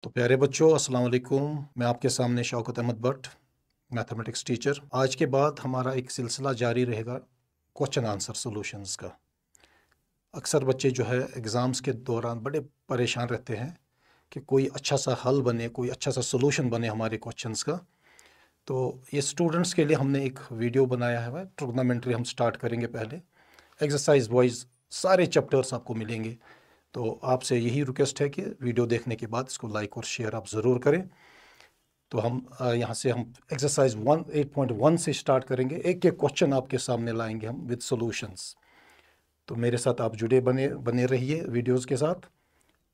तो प्यारे बच्चों, अस्सलाम वालेकुम। मैं आपके सामने शौकत अहमद भट्ट, मैथमेटिक्स टीचर। आज के बाद हमारा एक सिलसिला जारी रहेगा क्वेश्चन आंसर सॉल्यूशंस का। अक्सर बच्चे जो है एग्ज़ाम्स के दौरान बड़े परेशान रहते हैं कि कोई अच्छा सा हल बने, कोई अच्छा सा सॉल्यूशन बने हमारे क्वेश्चंस का। तो ये स्टूडेंट्स के लिए हमने एक वीडियो बनाया है। ट्रिग्नोमेट्री हम स्टार्ट करेंगे पहले, एक्सरसाइज वाइज सारे चैप्टर्स आपको मिलेंगे। तो आपसे यही रिक्वेस्ट है कि वीडियो देखने के बाद इसको लाइक और शेयर आप ज़रूर करें। तो हम यहाँ से हम एक्सरसाइज 8.1 से स्टार्ट करेंगे। एक एक क्वेश्चन आपके सामने लाएंगे हम विद सॉल्यूशंस। तो मेरे साथ आप जुड़े बने बने रहिए वीडियोस के साथ।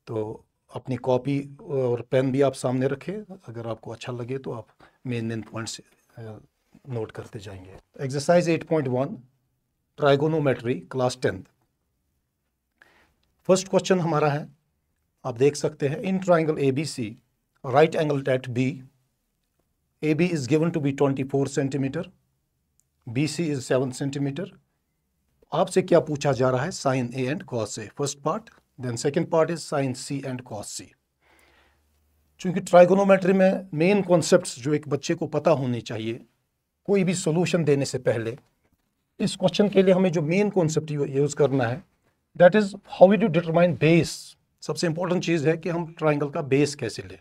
तो अपनी कॉपी और पेन भी आप सामने रखें। अगर आपको अच्छा लगे तो आप मेन पॉइंट्स नोट करते जाएंगे। Exercise 8.1 trigonometry class 10th। First question हमारा है, आप देख सकते हैं, in triangle A B C right angle at B, AB is given to be 24 centimeter, BC is 7 centimeter. आपसे क्या पूछा जा रहा है? sin A and cos A, first part. Then second part is sin C and cos C। चूंकि ट्राइगोनोमेट्री में main concepts जो एक बच्चे को पता होनी चाहिए कोई भी सॉल्यूशन देने से पहले, इस क्वेश्चन के लिए हमें जो मेन कॉन्सेप्ट यूज करना है that is how we do determine base. सबसे इंपॉर्टेंट चीज है कि हम ट्राइंगल का बेस कैसे लें।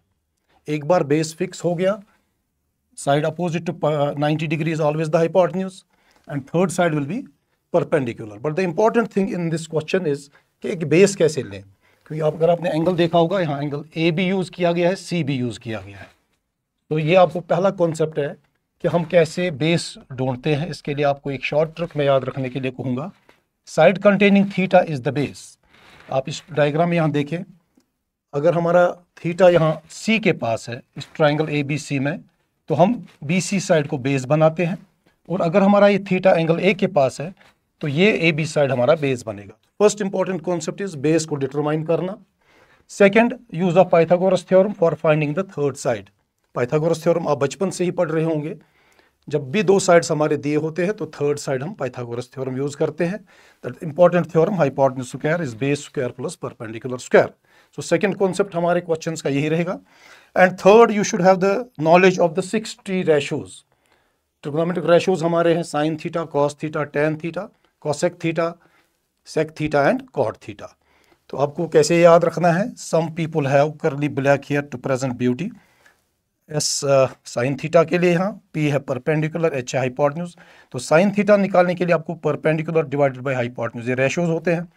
एक बार बेस फिक्स हो गया, side opposite to 90 degree is always the hypotenuse and third side will be perpendicular. But the important thing in this question is कि एक बेस कैसे लें, क्योंकि अगर आपने एंगल देखा होगा यहाँ एंगल ए भी यूज़ किया गया है, सी भी यूज़ किया गया है। तो ये आपको पहला कॉन्सेप्ट है कि हम कैसे बेस ढूंढते हैं। इसके लिए आपको एक शॉर्ट ट्रिक में याद रखने के लिए कहूँगा, side containing theta is the base. आप इस डायग्राम में यहाँ देखें, अगर हमारा थीटा यहाँ सी के पास है इस ट्राइंगल ए बी सी में, तो हम BC साइड को बेस बनाते हैं। और अगर हमारा ये थीटा एंगल A के पास है तो ये AB साइड हमारा बेस बनेगा। First important concept is base को डिटरमाइन करना। Second, use of Pythagoras theorem for finding the third side. Pythagoras theorem आप बचपन से ही पढ़ रहे होंगे। जब भी दो साइड्स हमारे दिए होते हैं तो थर्ड साइड हम पाइथागोरस थ्योरम यूज करते हैं। That important theorem, hypotenuse square is base square plus perpendicular square. So second concept हमारे क्वेश्चंस का यही रहेगा। And third, you should have the knowledge of the 60 ratios. Trigonometric ratios हमारे हैं sine theta, cos theta, tan theta, cosec theta, sec theta and cot theta. तो आपको कैसे याद रखना है? Some people have curly black hair to present beauty. S sine theta के लिए यहाँ P है परपेंडिकुलर, H है हाइपोटेन्यूज। तो साइन थीटा निकालने के लिए आपको परपेंडिकुलर डिवाइडेड बाय हाइपोटेन्यूज, ये रेशोज होते हैं।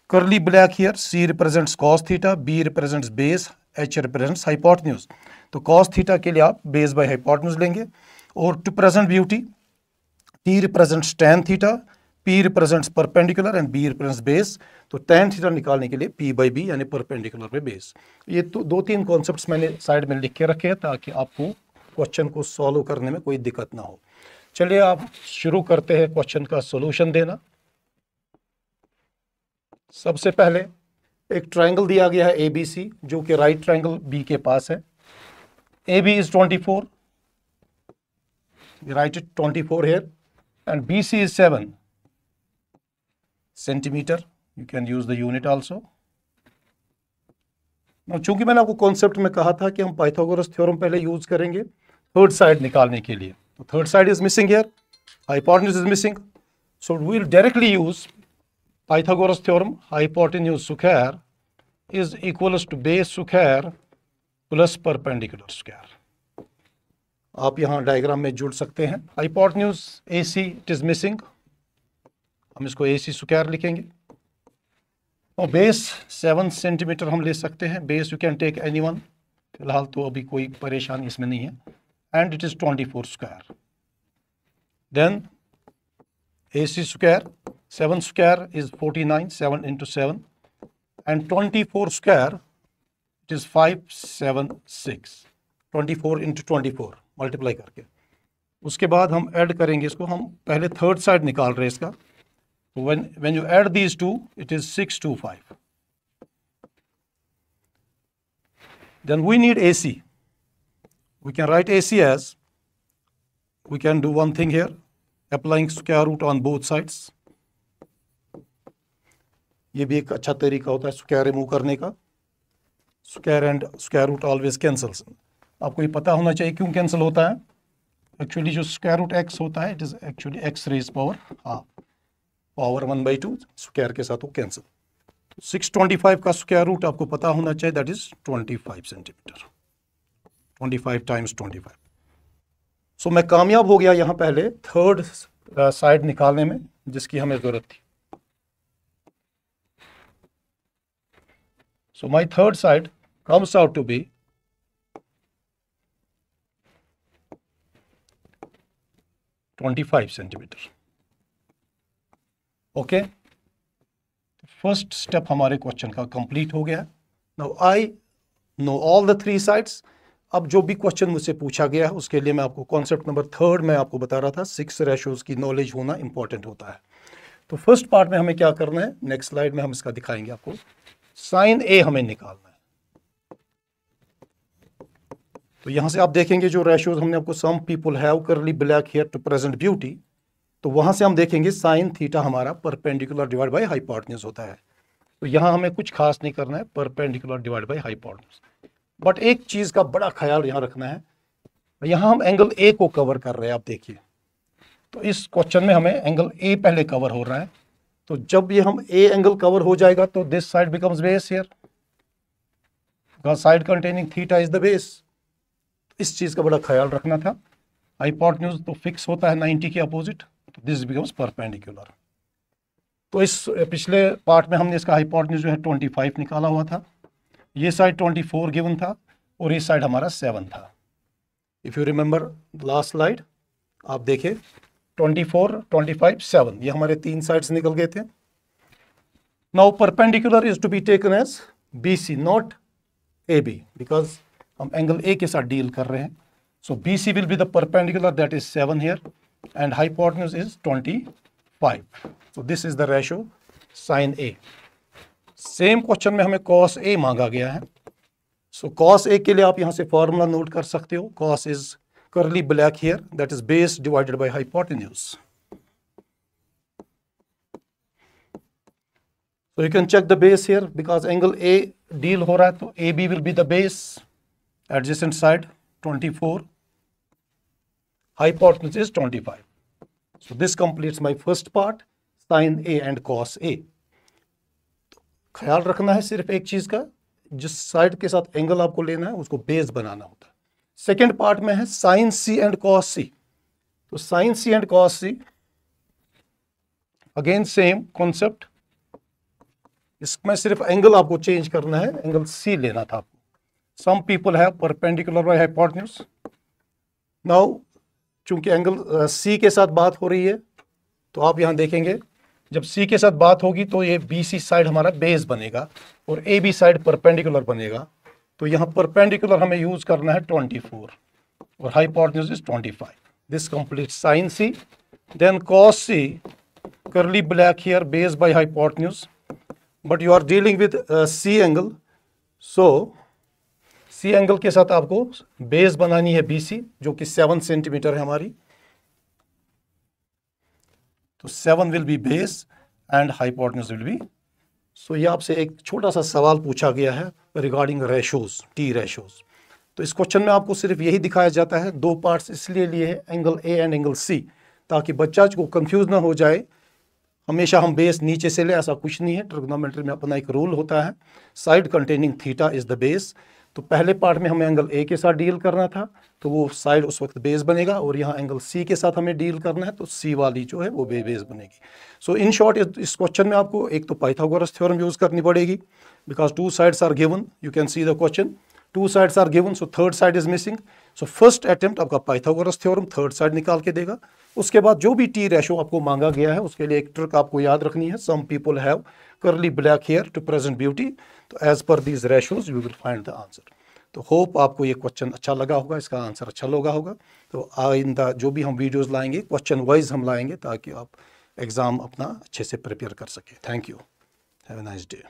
Curly black hair, C represents cos theta, B represents base, H represents hypotenuse. तो कॉस थीटा के लिए आप बेस बाय हाइपोटेन्यूज लेंगे। और to present beauty, T represents tan theta, P represents perpendicular and B represents base. तो tan theta निकालने के लिए P बाई B यानी परपेंडिकुलर बाई बेस। ये तो दो तीन कॉन्सेप्ट्स मैंने साइड में लिख के रखे हैं ताकि आपको क्वेश्चन को सॉल्व करने में कोई दिक्कत ना हो। चलिए आप शुरू करते हैं क्वेश्चन का सॉल्यूशन देना। सबसे पहले एक ट्राइंगल दिया गया है ABC जो कि राइट ट्राइंगल B के पास है। AB is 24, we write it 24 here, and BC is 7 centimeter. You can use the unit also. Now, चूंकि मैंने आपको कॉन्सेप्ट में कहा था कि हम पाइथागोरस थ्योरम पहले यूज करेंगे थर्ड साइड निकालने के लिए, तो third side is missing here, hypotenuse is missing, so we will directly use Pythagoras theorem. Hypotenuse square is equals to base square plus perpendicular square. आप यहाँ डायग्राम में जुड़ सकते हैं। Hypotenuse AC it is missing, हम इसको AC स्क्वायर लिखेंगे। और बेस 7 सेंटीमीटर हम ले सकते हैं। Base you can take any one, फिलहाल तो अभी कोई परेशानी इसमें नहीं है। And it is 24 square. Then AC square, 7 square is 49, 7 into 7, and 24 square it is 576, 24 into 24 multiply करके। उसके बाद हम ऐड करेंगे इसको, हम पहले थर्ड साइड निकाल रहे हैं इसका। when you add these two, it is 625. Then we need AC. We can write AC as, we can do one thing here, applying square root on both sides. ये भी एक अच्छा तरीका होता है स्क्वायर रिमूव करने का। Square and square root always cancels. आपको ये पता होना चाहिए क्यों कैंसिल होता है। एक्चुअली जो स्क्वायर रूट एक्स होता है it is actually X raise power half, power 1/2 square के साथ वो कैंसिल। 625 का स्क्वायर रूट आपको पता होना चाहिए, दैट इज 25 सेंटीमीटर, 25 टाइम्स 25। सो मैं कामयाब हो गया यहाँ पहले थर्ड साइड निकालने में जिसकी हमें जरूरत थी। So my third side comes out to be 25 centimetre. Okay, first step हमारे क्वेश्चन का कंप्लीट हो गया। Now I know all the 3 sides. अब जो भी क्वेश्चन मुझसे पूछा गया है उसके लिए मैं आपको कॉन्सेप्ट नंबर 3 में आपको बता रहा था, 6 रेशोज की नॉलेज होना इंपॉर्टेंट होता है। तो फर्स्ट पार्ट में हमें क्या करना है, नेक्स्ट स्लाइड में हम इसका दिखाएंगे आपको। साइन ए हमें निकालना है। तो यहां से आप देखेंगे जो रेशोज हमने आपको some people have curly black hair to present beauty, तो वहां से हम देखेंगे साइन थीटा हमारा परपेंडिकुलर डिवाइड बाय हाइपोटेन्यूज होता है। तो यहां हमें कुछ खास नहीं करना है, perpendicular divide by hypotenuse. But एक चीज का बड़ा ख्याल यहां रखना है, यहां हम एंगल ए को कवर कर रहे हैं। आप देखिए, तो इस क्वेश्चन में हमें एंगल ए पहले कवर हो रहा है। तो जब ये हम ए एंगल कवर हो जाएगा तो this side becomes base here, because side containing theta is the base. इस चीज का बड़ा ख्याल रखना था। हाइपोटेन्यूज तो फिक्स होता है 90 के अपोजिट, तो दिस बिकम्स परपेंडिकुलर। तो इस पिछले पार्ट में हमने इसका हाइपोटेन्यूज जो है 25 निकाला हुआ था, ये साइड 24 गिवन था और ये साइड हमारा 7 था। If you remember last slide, आप देखें 24, 25, 7 ये हमारे 3 साइड्स निकल गए थे। Now perpendicular is to be taken as BC not AB, because हम एंगल A के साथ डील कर रहे हैं। So BC will be the perpendicular, that is 7 here and hypotenuse is 25। So this is the ratio sine A। Same question में हमें cos A मांगा गया है। सो cos A के लिए आप यहां से फॉर्मूला नोट कर सकते हो। cos is curly black here, that is base divided by hypotenuse. So you can check the base here because angle A deal हो रहा है, तो AB will be the base, adjacent side 24, hypotenuse is 25. So this completes my first part, sin A and cos A. तो ख्याल रखना है सिर्फ एक चीज का, जिस साइड के साथ एंगल आपको लेना है उसको बेस बनाना होता है। सेकेंड पार्ट में है sine C and cos C। तो sine C and cos C again same concept, इसमें सिर्फ एंगल आपको चेंज करना है, एंगल C लेना था आपको। Some people have perpendicular by hypotenuse. Now चूंकि एंगल C के साथ बात हो रही है, तो आप यहां देखेंगे जब C के साथ बात होगी तो ये BC साइड हमारा बेस बनेगा और AB साइड परपेंडिकुलर बनेगा। तो यहाँ परपेंडिकुलर हमें यूज करना है 24 और hypotenuse is 25। This completes sine C, then cos C, curly black here, base by hypotenuse, but you are dealing with C angle, so C angle के साथ आपको बेस बनानी है BC जो कि 7 सेंटीमीटर है हमारी। तो 7 will be base and hypotenuse will be. So ये आपसे एक छोटा सा सवाल पूछा गया है रिगार्डिंग रेशोज, T रेशोज। तो इस क्वेश्चन में आपको सिर्फ यही दिखाया जाता है, 2 पार्ट्स इसलिए लिए हैं, angle A and angle C, ताकि बच्चा को कंफ्यूज ना हो जाए। हमेशा हम बेस नीचे से ले, ऐसा कुछ नहीं है। ट्रिग्नोमेट्री में अपना एक रूल होता है, side containing theta is the base. तो पहले पार्ट में हमें एंगल A के साथ डील करना था, तो वो साइड उस वक्त बेस बनेगा, और यहाँ एंगल C के साथ हमें डील करना है, तो C वाली जो है वो बेस बनेगी। सो इन शॉर्ट इस क्वेश्चन में आपको एक तो पाइथागोरस थ्योरम यूज करनी पड़ेगी, because 2 sides are given, you can see the question, 2 sides are given, so third side is missing. So first attempt आपका पाइथागोरस थ्योरम थर्ड साइड निकाल के देगा। उसके बाद जो भी T रेशो आपको मांगा गया है उसके लिए एक ट्रिक आपको याद रखनी है, some people have curly black hair to present beauty, तो एज पर these ratios you will find the answer. तो होप आपको ये क्वेश्चन अच्छा लगा होगा, इसका आंसर अच्छा लगा होगा। तो आइंदा जो भी हम वीडियोस लाएंगे क्वेश्चन वाइज हम लाएंगे, ताकि आप एग्ज़ाम अपना अच्छे से प्रिपेयर कर सकें। Thank you, have a nice day.